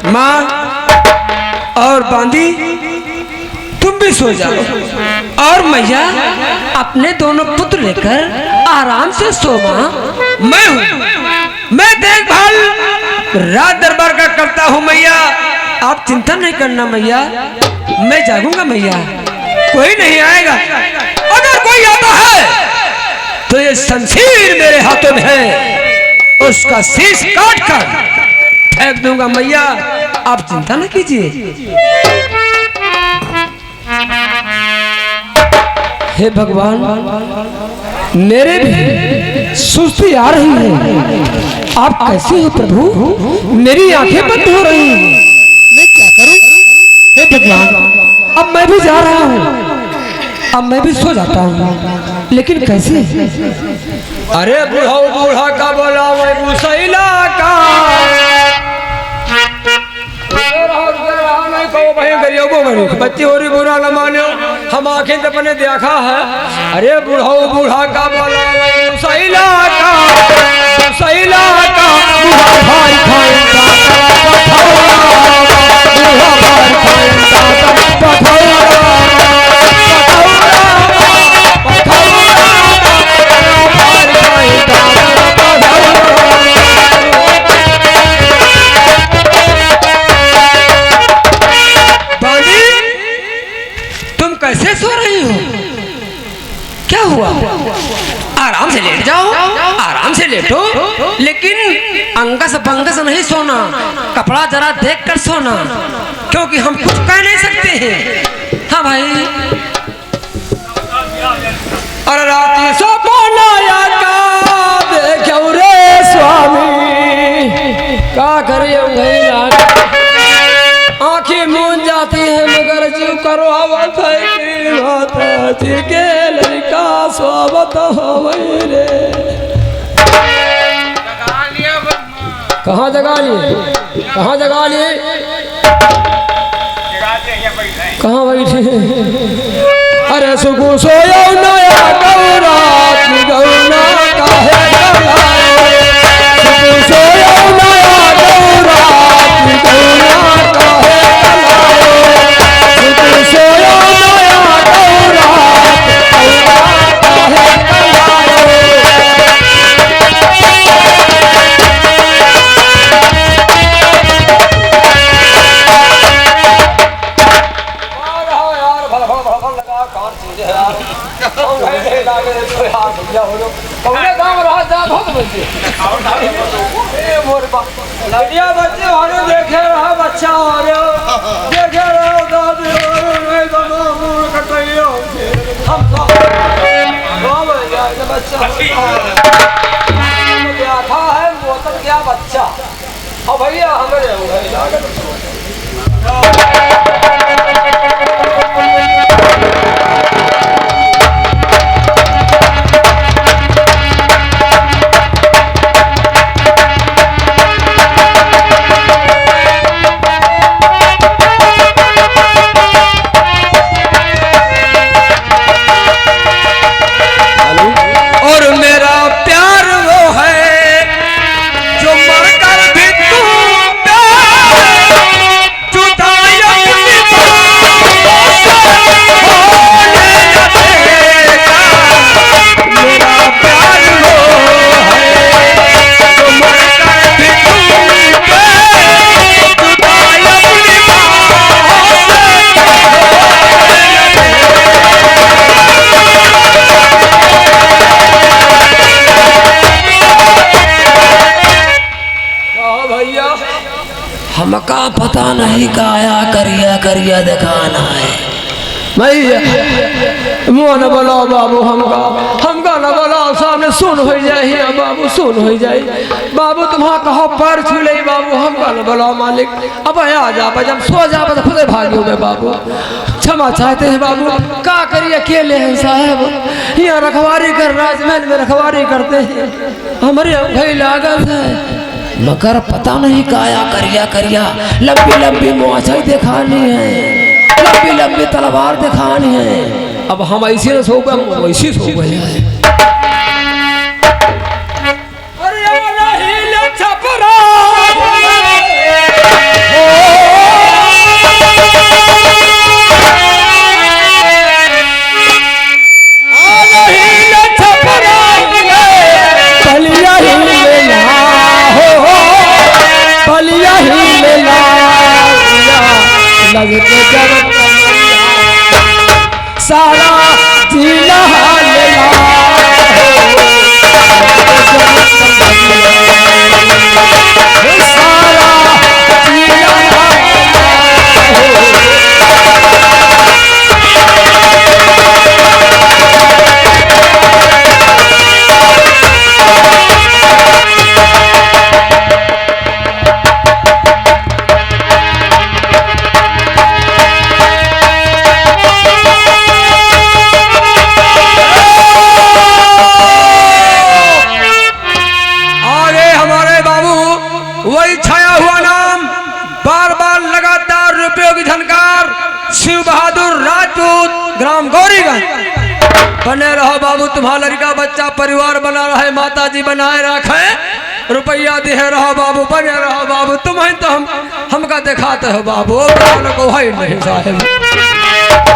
माँ और बांदी तुम भी सो जाओ और मैया अपने दोनों पुत्र लेकर आराम से सो। माँ मैं हूँ, मैं देखभाल रात दरबार का करता हूँ मैया, आप चिंता नहीं करना मैया, मैं जागूंगा मैया, कोई नहीं आएगा। अगर कोई आता है तो ये शमशीर मेरे हाथों में है, उसका शीश काट कर फेंक दूंगा मैया, आप चिंता न कीजिए। हे भगवान, मेरे भी सुस्ती आ रही है, आप कैसे हो प्रभु? मेरी आंखें बंद हो रही हैं, मैं क्या करूं? हे भगवान, अब मैं भी जा रहा हूं, अब मैं भी सो जाता हूं, लेकिन कैसे? अरे बूढ़ा बूढ़ा का बोला मैं मुसैला का, बच्चे हो रही बुरा न मानो, हम आंखें तो अपने देखा है। अरे बूढ़ा बूढ़ा का बोला मैं मुसैला का, मुसैला का बूढ़ा भाई खाएगा बूढ़ा भाई खाएगा कैसे सो रही हो? क्या हुआ? आराम से लेट जाओ, आराम से लेटो, लेकिन अंगस बंगस नहीं सोना, कपड़ा जरा देख कर सोना, क्योंकि हम कुछ कह नहीं सकते हैं। हाँ भाई, और रात सपना देखो रे स्वामी, क्या करिए आंखें मूंद जाती है मगर जीव करो आवत है माता जी के लड़का स्वागत हो रे। कहाँ जगा लिए? कहाँ जगा लिए? कहाँ बैठे? अरे सुगु सोयो नया गौरा गौना काहे गलाए, सुगु सोयो नया गौरा गौना लड़िया बच्चे वाले देखे रहा बच्चा और देखे रहा दादी और कटैया हम बच्चा था है मोतर क्या बच्चा। अब भैया हमें हमका पता नहीं काया करिया करिया दिखाना है भैया। मुँह न बोलो बाबू, हमका न बोलो, सामने सुन हो जाए बाबू, सुन हो जाए बाबू, तुम्हारा कहो पैर छू ले बाबू, हमका न बोलो मालिक। अब आ जा जब सो जा खुद भागी हुए बाबू, क्षमा चाहते हैं बाबू, क्या करिए अकेले हैं साहब, यहाँ रखवारी कर राजमहल में रखवारी करते हैं, हमारे भाई लागत है मगर पता नहीं काया करिया करिया। लंबी लंबी मोछाई दिखानी है, लंबी लंबी तलवार दिखानी है। अब हम ऐसे सो गए, वैसे सो गए। बने रहो बाबू, तुम्हारा लड़का बच्चा परिवार बना रहे, माता जी बनाए रखे, रुपया दे रहो बाबू, बने रहो बाबू। तुम्हें तो हमका दिखाते हो बाबू, को है नहीं साहेब।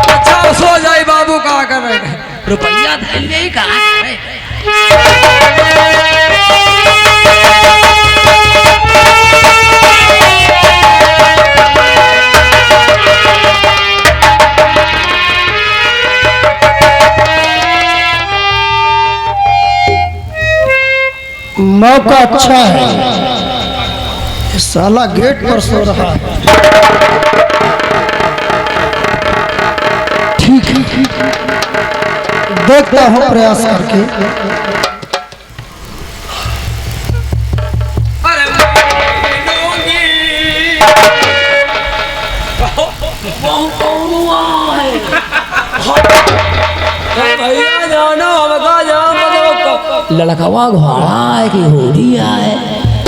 अच्छा सो जाए बाबू, का करे रुपया धैले का मौका अच्छा है, साला गेट पर सो रहा है। ठीक है, देखता हूँ प्रयास करके। भैया जानो हमका जाम लड़कवा घोड़ा है कि होड़ी है,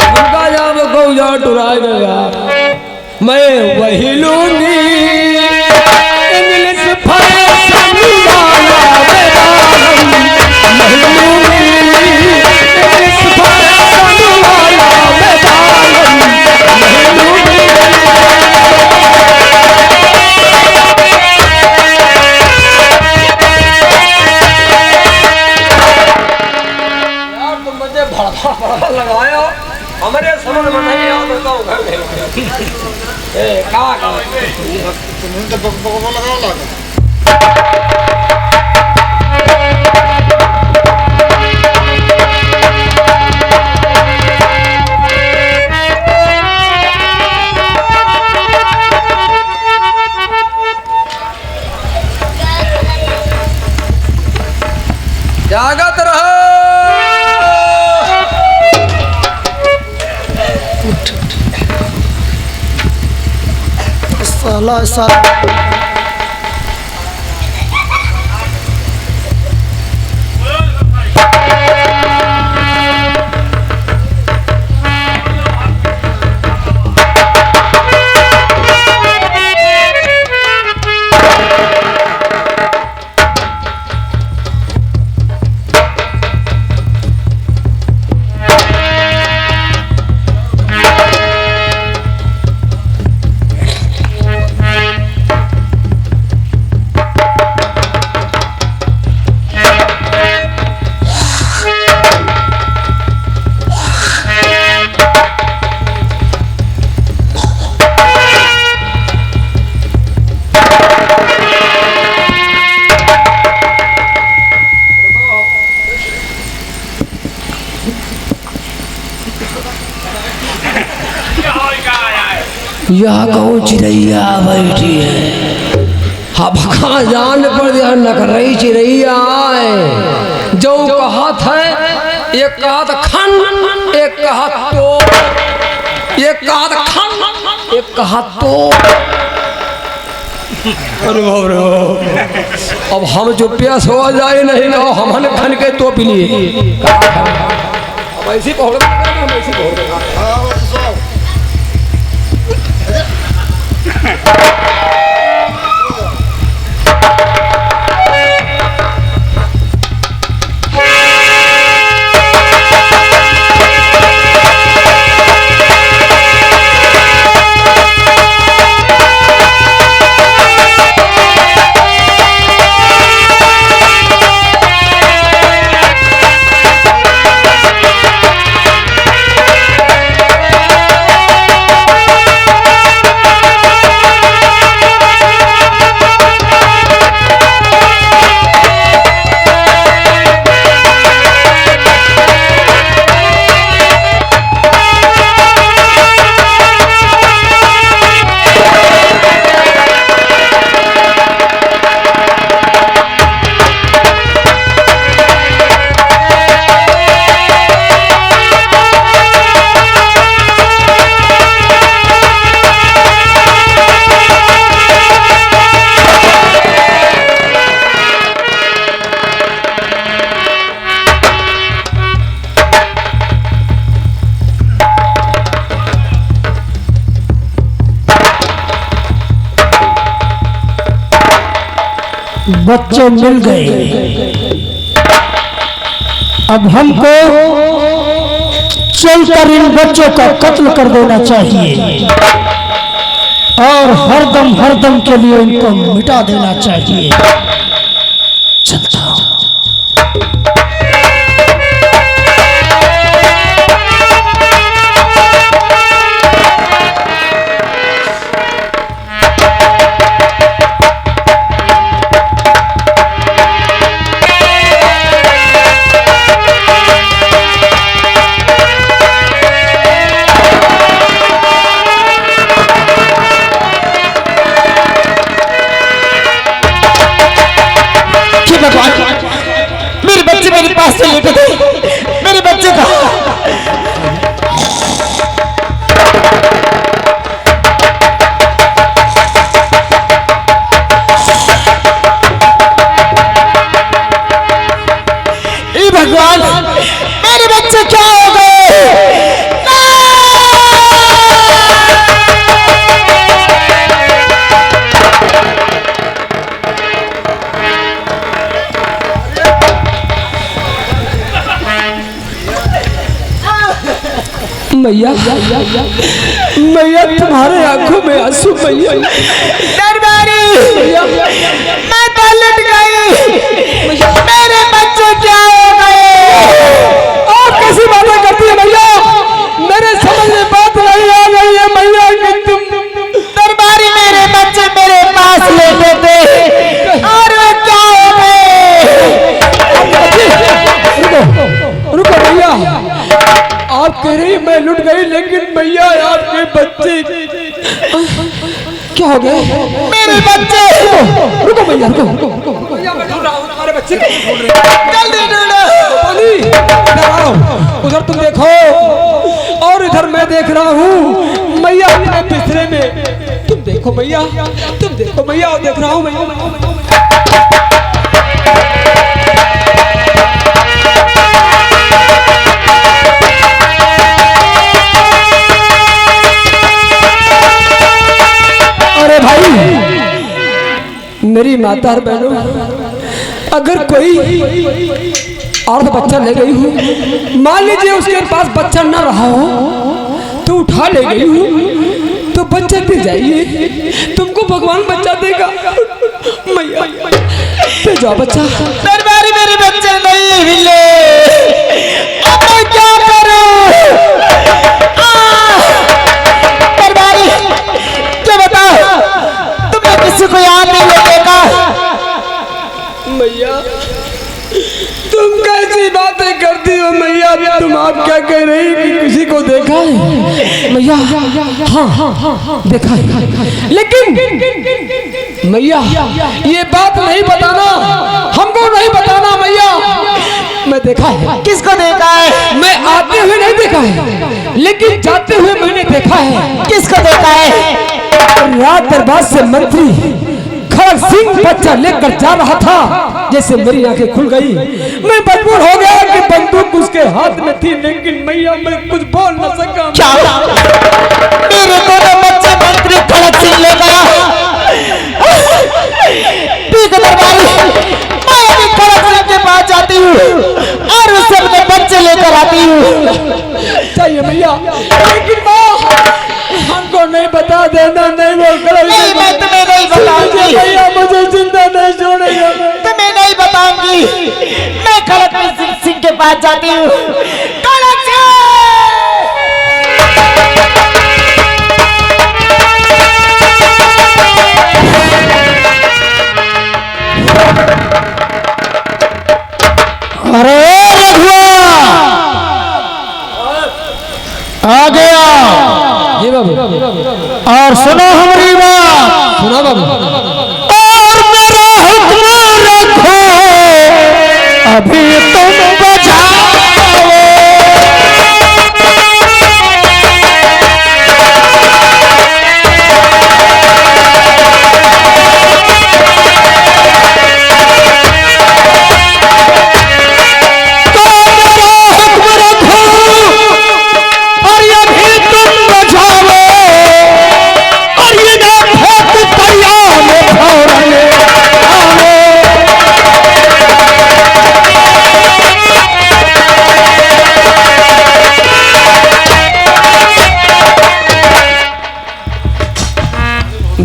हमका जाम गौजा टुराए गया। मैं वही लूंगी इंग्लिश फैशन वाला बेदाम, मैं लूंगी इंग्लिश फैशन वाला बेदाम, मैं लूंगी। भड़का लगाया हमारे समझ में नहीं आता तो घर में ए का तुमने तो बक लगा लगा। जागत रहो, साला ऐसा यह कौन चिड़ैया बैठी है? हबका जान पर यह नकरई चिड़ैया है, जो कहत है एक कहत खन, एक कहत तो, एक कहत खन, एक कहत तो। अब हम जो प्यास हो जाए नहीं ना, हमने खन के तो पी लिए। अब ऐसी पहुँच हम ऐसी पहुँच बच्चे मिल गए। अब हमको चलकर इन बच्चों का कत्ल कर देना चाहिए और हरदम के लिए इनको मिटा देना चाहिए। चलता हूं। मेरे बच्चे मेरे पास से लेटे थे, मेरे बच्चे का भगवान, मेरे बच्चे क्या हो गए? मैया मैया तुम्हारे आंखों में आंसू मैया। दरबारी, मैं पलट गई, मेरे बच्चे क्या हो गए? आप कैसी बातें करती है मैया? मेरे समझ में बात नहीं आ रही है मैया कि तुम। दरबारी, मेरे बच्चे मेरे पास लेटे थे और वो क्या हो गए? रुको मैया, आप कह रही मैं लुट गई, लेकिन मैया आपके बच्चे क्या हो गए? मेरे बच्चे। रुको मैया, रुको मैया, मैं ढूंढ रहा हूं तुम्हारे बच्चे को। जल्दी ढूंढो। इधर आओ, उधर तुम देखो और इधर मैं देख रहा हूँ। मैया अपने बिस्तरे में, तुम देखो मैया, तुम देखो मैया, और देख रहा हूँ मैया। अरे भाई, मेरी माता और बहनों, अगर कोई औरत बच्चा ले गई हो, मान लीजिए उसके पास बच्चा न रहा हो तो उठा ले गई हो, तो बच्चा दे जाइए, तुमको भगवान बच्चा देगा। मैया दे जाओ बच्चा। दरबारी, मेरे बच्चे नहीं मिले, अब मैं क्या करूं? दरबारी, क्या बताओ, तुमने किसी को याद नहीं देखा? मैया तुम कैसी बातें करती हो मैया? तुम आप क्या कह रही कि किसी को देखा है? मैया हाँ देखा है, लेकिन मैया ये बात नहीं बताना, हमको नहीं बताना मैया। मैं देखा है। किसको देखा है? मैं आते हुए नहीं देखा है, लेकिन जाते हुए मैंने देखा है। किसको देखा है? रात दरबार से मंत्री खड़ग सिंह बच्चा लेकर जा रहा था, जैसे मेरी आंखें खुल गई। मैं मजबूर हो गया कि बंदूक उसके हाथ में थी, लेकिन मैया मैं कुछ बोल न सका। क्या? मेरे को तो बच्चा मंत्री खड़ग सिंह ले गया। ठीक है दरबारी, मैं अभी खड़ग सिंह के पास जाती हूँ और उससे अपने बच्चे लेकर आती हूँ। चाहिए मैया, लेकिन हमको नहीं बता देना। नहीं वो नहीं, मैं तुम्हें नहीं बताऊंगी भैया, मुझे जिंदा नहीं छोड़ेगा। तुम्हें नहीं बताऊंगी। मैं खड़ग सिंह के पास जाती हूँ। खड़ग सिंह! अरे रघुआ आ गया। जी बाबू, और सुनो हमारी बात। सुना बाबू। और मेरा हुक्म रखो, अभी तुम बजाओ।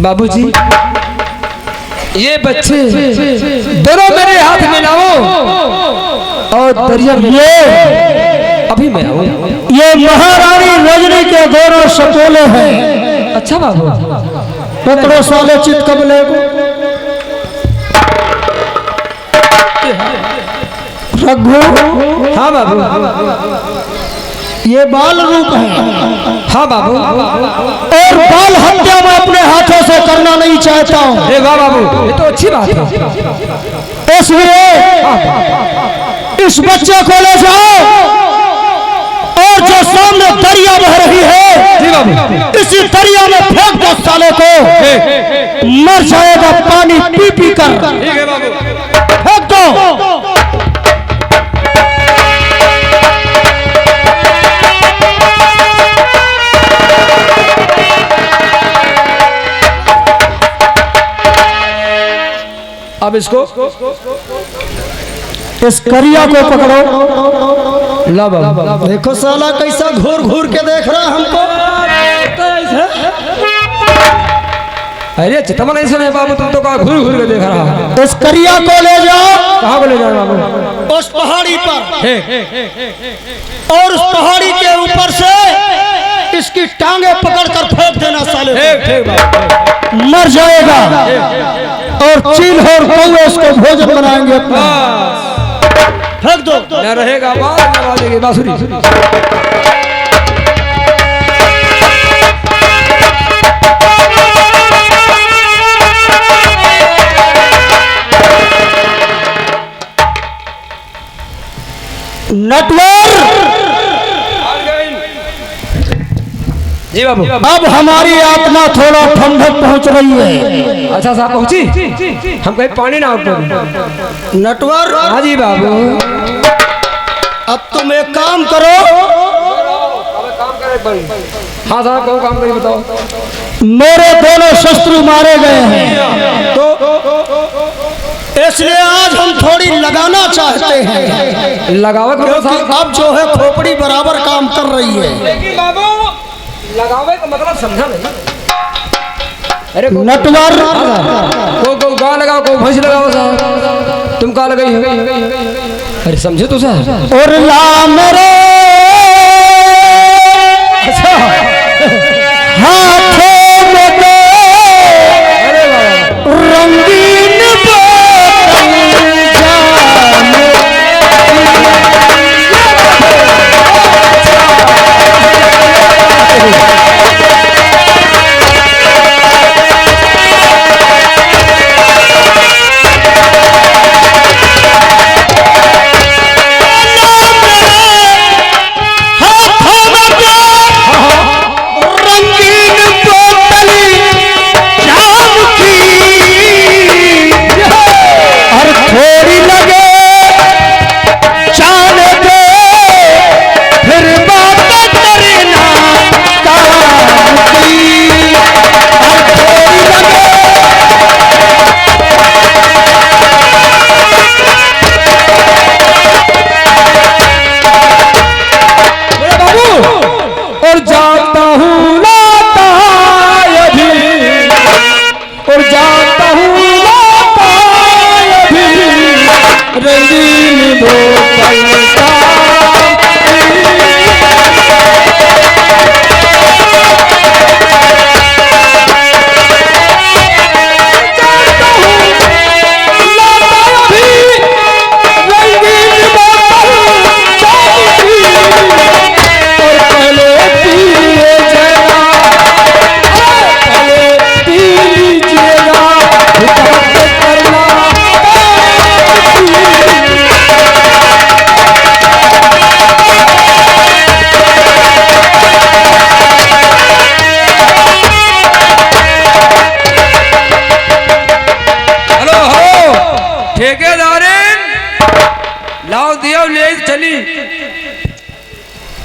बाबूजी ये बच्चे दोनों मेरे हाथ में लाओ और दरिया ये अभी मैं आऊँ। ये महारानी रजनी के दोनों सपोले हैं। अच्छा बाबू पकड़ो साले चित कबले को। रघु हाँ बाबू ये बाल रूप है। हाँ बाबू और बाल हत्या मैं अपने हाथों से करना नहीं चाहता हूँ। अरे वाह बाबू ये तो अच्छी बात है। इसलिए इस बच्चे को ले जाओ और जो सामने दरिया बह रही है जी बाबू इसी दरिया में फेंक दो साले को, मर जाएगा पानी पी पी कर। ठीक है बाबू फेंक दो। अब इसको इस करिया को पकड़ो। ला बाबू देखो साला कैसा घूर घूर के देख रहा है हमको। अरे चितमा नहीं सुने बाबू तुम तो कहा घूर घूर के देख रहा है। इस करिया को ले जाओ। कहाँ को ले जाए बाबू? उस पहाड़ी पर और उस पहाड़ी के ऊपर से इसकी टांगे पकड़कर फेंक देना साले को। ठीक बाबू मर जाएगा और चील और कौवे उसको भोजन बनाएंगे अपना। फेंक दो। न रहेगा बाल न बाजेगी बांसुरी। नटवर जी बाबू अब हमारी आत्मा थोड़ा ठंडक पहुंच रही है। अच्छा साहब पहुंची हम कहीं पानी ना ऊपर। नटवर हाँ जी बाबू अब तुम एक काम करो। हाँ साहब कौन काम करिए बताओ। मेरे दोनों शत्रु मारे गए हैं तो इसलिए आज हम थोड़ी लगाना चाहते हैं। लगावे करो क्योंकि साहब। अब जो है खोपड़ी बराबर काम कर रही है। लेकिन बाबू लगावे का मतलब समझा नहीं। अरे नटवर को गाँव लगाओ को भैंस लगाओ साहब। तुम कहाँ लगाई हो? अरे समझे तो साहब। और ला मेरे हाथों में दो अरे बाबा रंगीन बोतल जाने।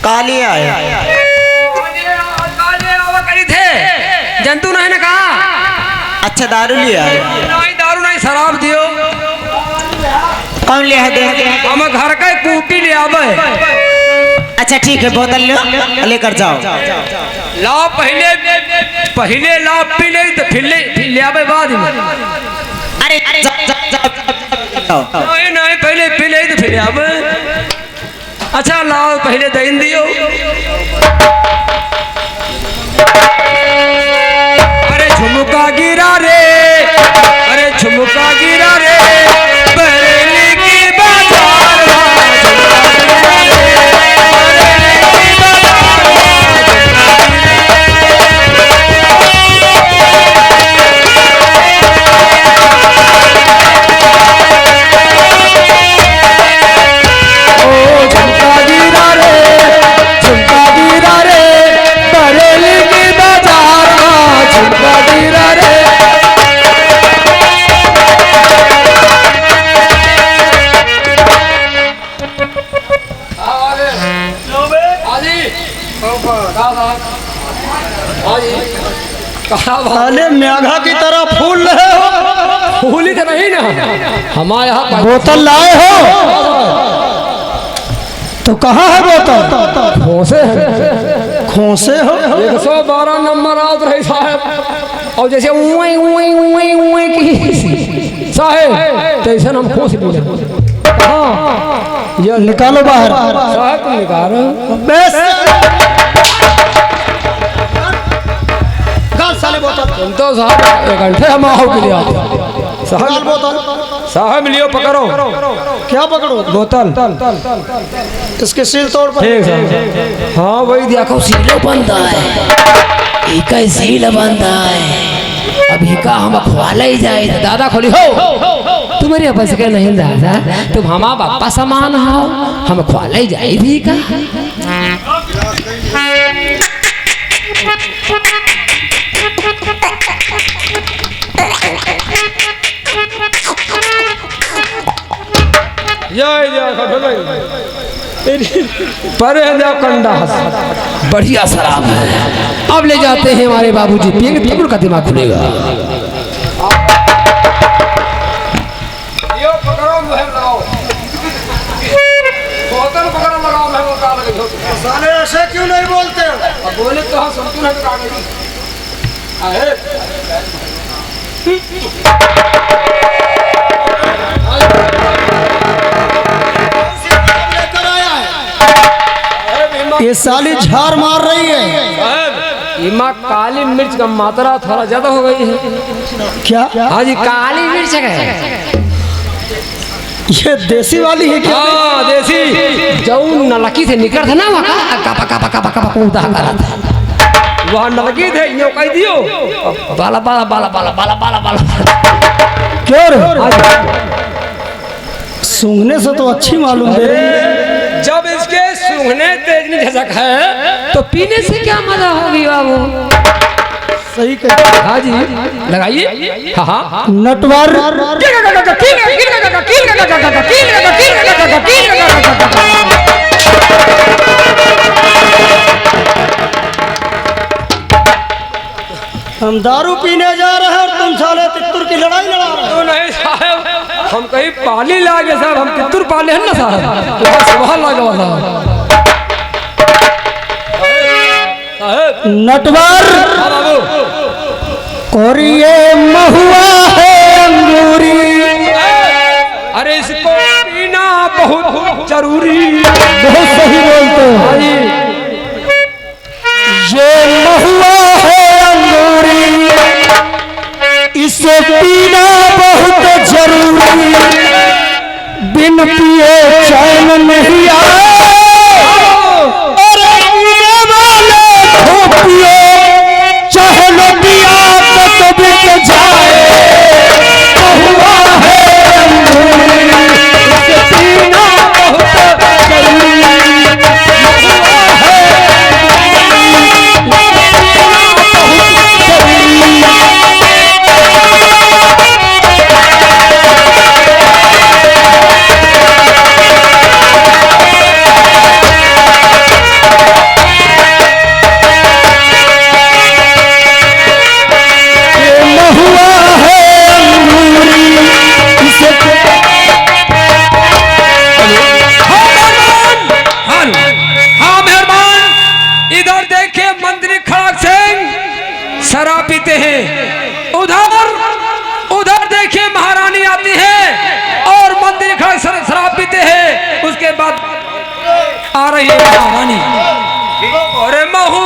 काली आया थे जंतु नहीं कहा। अच्छा दारू लिया नहीं दारू नहीं शराब दियो। कौन लिया है दे हम घर का कूटी ले आवे। अच्छा ठीक है, बोतल लो, लेकर जाओ। लाओ पहले लाओ पी ले तो फिर ले आवे बाद में। अरे जाओ। नहीं पहले पी ले तो फिर आवे। अच्छा लाओ पहले दही दियो। अरे झुमका गिरा रे, अरे झुमका गिरा रे, बरेली की बाजार अरे मेघा की तरह फूल रहे हो। फूल ही तो नहीं ना हमारे यहाँ बोतल लाए हो तो कहाँ है बोतल? खोसे खोसे हो। 112 नंबर आउट रही साहब, और जैसे उई उई उई उई की साहब तैसे हम खोस लिए। हाँ ये निकालो बाहर। साहब तुम निकालो। बस तुम तो साहब 1 घंटे हम आओ के लिए आते साहब। साहब लियो पकड़ो। क्या पकड़ो? बोतल इसके सील तोड़ पर। ठीक है। हाँ वही देखो सीलो बनता है, इका सील बनता है। अब इका हम खुआला ही जाए। दादा खोली हो तुम्हारे बस के नहीं दादा, तुम हमारा बापा समान हो, हम खुआला ही जाए भी का। परे कंडा बढ़िया शराब है। अब ले जाते हैं हमारे बाबूजी, पिएंगे तब उनका दिमाग खुलेगा। साले ऐसे क्यों नहीं बोलते? बोले तो हम सुनते हैं। ये साली झाड़ मार रही है। इमा काली मिर्च का मात्रा थोड़ा ज्यादा हो गई है। क्या? हाँ जी काली मिर्च है। ये देसी वाली है क्या? हाँ देसी। जो नलकी से निकल था ना वहाँ नलकी थे यो कह दियो बाला बाला बाला बाला बाला बाला बाला। क्यों रे? सूंघने से तो अच्छी मालूम दे रही है। जब इसके सूंघने तेज झसक है तो पीने से क्या मजा होगी बाबू? सही कह। हाँ जी लगाइए। हाँ हाँ नटवर हम दारू पीने जा रहे हैं और तुम साले तित्तुर की लड़ाई लड़ा रहे हो। तो नहीं साहब, हम कहीं पाली लागे साहब, हम तित्तुर पाले हैं ना साहब, सवाल लागे वाला नटवर और ये महुआ है अंगूरी। अरे इसको पीना बहुत जरूरी। बहुत सही बोलते हो। ये महुआ है अंगूरी, इसे पीना बहुत जरूरी। बिन पिए चैन नहीं आए, अरे पीने वाले को पिए, चाहे नदिया तो बिक जाए। महुआ है अंगूरी, इसे पीना बहुत जरूरी। ये महारानी अरे महू